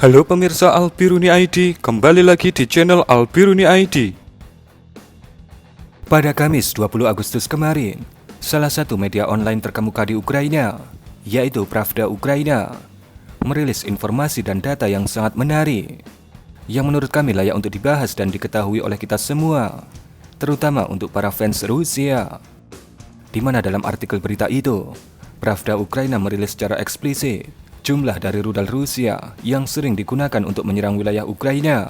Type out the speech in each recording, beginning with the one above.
Halo pemirsa Albiruni ID, kembali lagi di channel Albiruni ID. Pada Kamis 20 Agustus kemarin, salah satu media online terkemuka di Ukraina, yaitu Pravda Ukraina, merilis informasi dan data yang sangat menarik, yang menurut kami layak untuk dibahas dan diketahui oleh kita semua, terutama untuk para fans Rusia. Di mana dalam artikel berita itu, Pravda Ukraina merilis secara eksplisit jumlah dari rudal Rusia yang sering digunakan untuk menyerang wilayah Ukraina,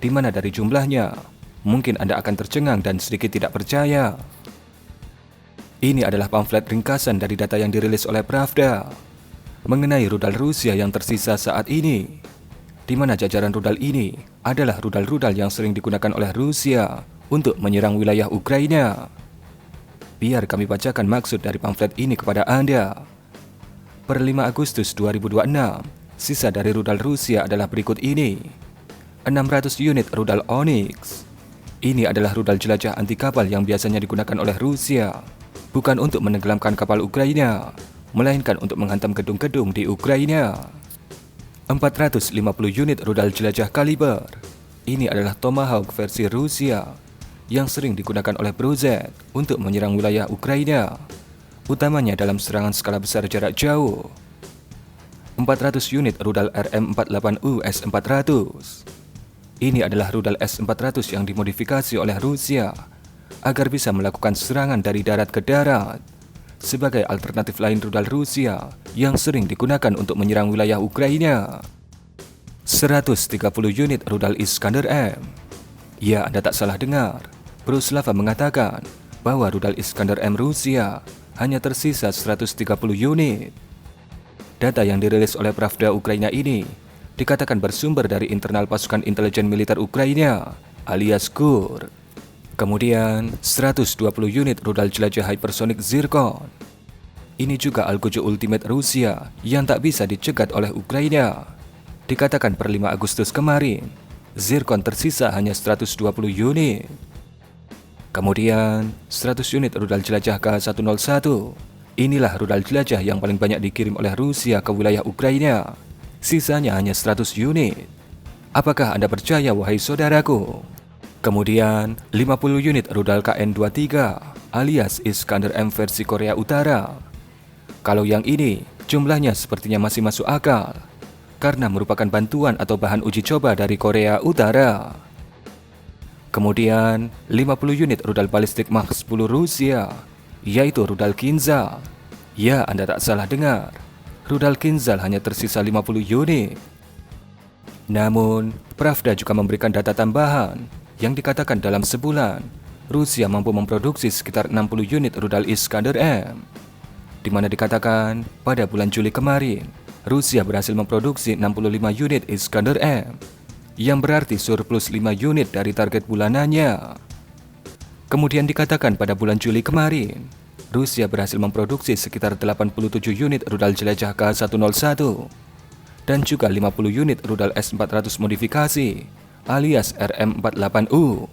di mana dari jumlahnya, mungkin Anda akan tercengang dan sedikit tidak percaya. Ini adalah pamflet ringkasan dari data yang dirilis oleh Pravda mengenai rudal Rusia yang tersisa saat ini, di mana jajaran rudal ini adalah rudal-rudal yang sering digunakan oleh Rusia untuk menyerang wilayah Ukraina. Biar kami bacakan maksud dari pamflet ini kepada Anda. Per 5 Agustus 2026, sisa dari rudal Rusia adalah berikut ini. 600 unit rudal Onyx. Ini adalah rudal jelajah anti kapal yang biasanya digunakan oleh Rusia, bukan untuk menenggelamkan kapal Ukraina, melainkan untuk menghantam gedung-gedung di Ukraina. 450 unit rudal jelajah kaliber. Ini adalah Tomahawk versi Rusia, yang sering digunakan oleh Bruzet untuk menyerang wilayah Ukraina, utamanya dalam serangan skala besar jarak jauh. 400 unit rudal RM48U S400. Ini adalah rudal S400 yang dimodifikasi oleh Rusia agar bisa melakukan serangan dari darat ke darat, sebagai alternatif lain rudal Rusia yang sering digunakan untuk menyerang wilayah Ukraina. 130 unit rudal Iskander M. Ya, Anda tak salah dengar, Bruslava mengatakan bahwa rudal Iskander M Rusia hanya tersisa 130 unit. Data yang dirilis oleh Pravda Ukraina ini dikatakan bersumber dari internal pasukan intelijen militer Ukraina alias GUR. Kemudian 120 unit rudal jelajah hypersonic Zircon. Ini juga Algojo Ultimate Rusia yang tak bisa dicegat oleh Ukraina. Dikatakan per 5 Agustus kemarin, Zircon tersisa hanya 120 unit. Kemudian, 100 unit rudal jelajah K101. Inilah rudal jelajah yang paling banyak dikirim oleh Rusia ke wilayah Ukraina. Sisanya hanya 100 unit. Apakah Anda percaya, wahai saudaraku? Kemudian, 50 unit rudal KN-23 alias Iskander M versi Korea Utara. Kalau yang ini, jumlahnya sepertinya masih masuk akal, karena merupakan bantuan atau bahan uji coba dari Korea Utara. Kemudian, 50 unit rudal balistik Mach 10 Rusia, yaitu rudal Kinzhal. Ya, Anda tak salah dengar, rudal Kinzhal hanya tersisa 50 unit. Namun, Pravda juga memberikan data tambahan yang dikatakan dalam sebulan, Rusia mampu memproduksi sekitar 60 unit rudal Iskander M, di mana dikatakan pada bulan Juli kemarin, Rusia berhasil memproduksi 65 unit Iskander M, yang berarti surplus 5 unit dari target bulanannya. Kemudian dikatakan pada bulan Juli kemarin, Rusia berhasil memproduksi sekitar 87 unit rudal jelajah K101 dan juga 50 unit rudal S400 modifikasi alias RM48U.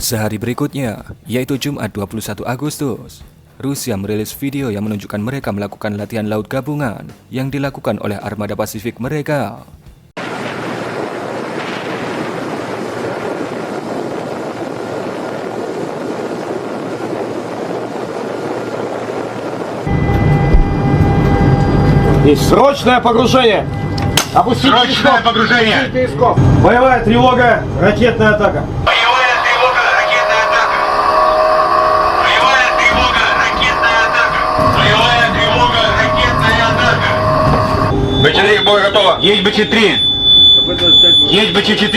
Sehari berikutnya, yaitu Jumat 21 Agustus, Rusia merilis video yang menunjukkan mereka melakukan latihan laut gabungan yang dilakukan oleh armada Pasifik mereka. Срочное погружение! Опустить Срочное погружение! перископ! Боевая тревога, ракетная атака! Боевая тревога, ракетная атака! Боевая тревога, ракетная атака! Боевая тревога, ракетная атака! БЧ-3 к бою готово! Есть БЧ-3! Есть БЧ-4!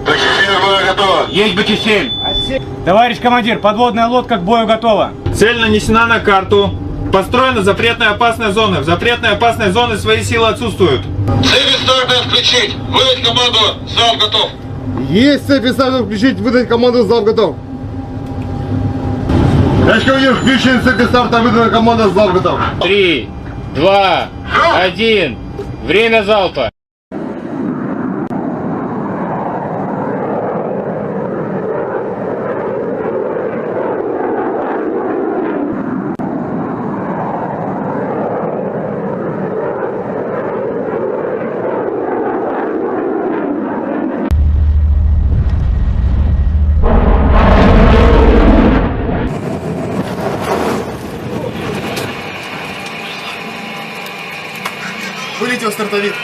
БЧ-4 к бою готово! Есть БЧ-7! Товарищ командир, подводная лодка к бою готова! Цель нанесена на карту. Построена запретная опасная зона. В запретной опасной зоне свои силы отсутствуют. Цели стартовые включить! Выдать команду! Залп готов! Есть цепи стартов включить, выдать команду, залп готов. Товарищ командир, включен цепи старта, выдана команда, залп готов. 3, 2, 1. Время залпа. Вылетел стартовик.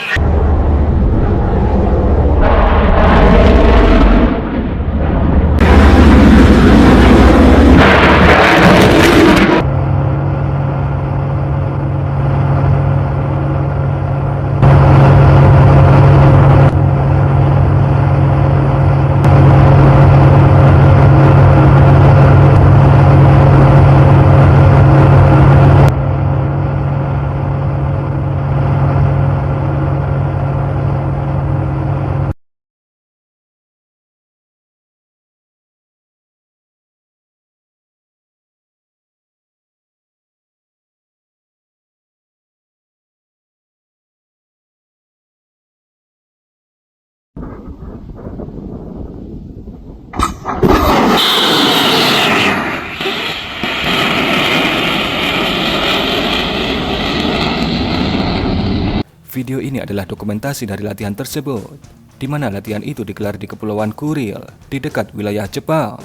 Video ini adalah dokumentasi dari latihan tersebut, di mana latihan itu digelar di Kepulauan Kuril, di dekat wilayah Jepang.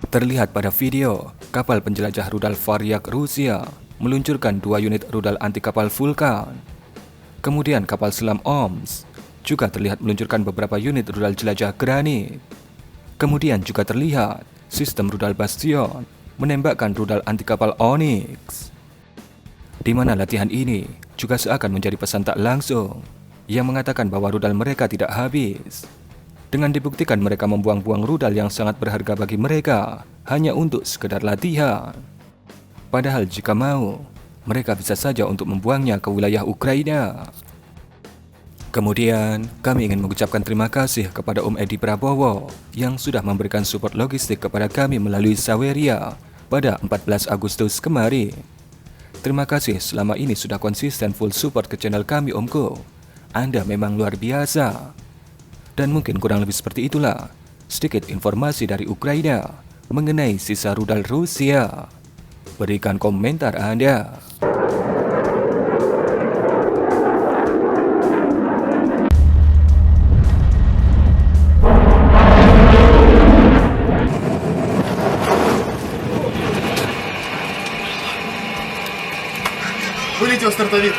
Terlihat pada video, kapal penjelajah rudal Varyak Rusia meluncurkan 2 unit rudal anti kapal Vulkan. Kemudian kapal selam OMS juga terlihat meluncurkan beberapa unit rudal jelajah Granit. Kemudian juga terlihat sistem rudal Bastion menembakkan rudal anti kapal Onyx. Di mana latihan ini juga seakan menjadi pesan tak langsung yang mengatakan bahwa rudal mereka tidak habis. Dengan dibuktikan mereka membuang-buang rudal yang sangat berharga bagi mereka hanya untuk sekedar latihan. Padahal jika mau, mereka bisa saja untuk membuangnya ke wilayah Ukraina. Kemudian, kami ingin mengucapkan terima kasih kepada Om Edi Prabowo yang sudah memberikan support logistik kepada kami melalui Saweria pada 14 Agustus kemarin. Terima kasih selama ini sudah konsisten full support ke channel kami Omku. Anda memang luar biasa. Dan mungkin kurang lebih seperti itulah sedikit informasi dari Ukraina mengenai sisa rudal Rusia. Berikan komentar Anda. Вылетел стартовик.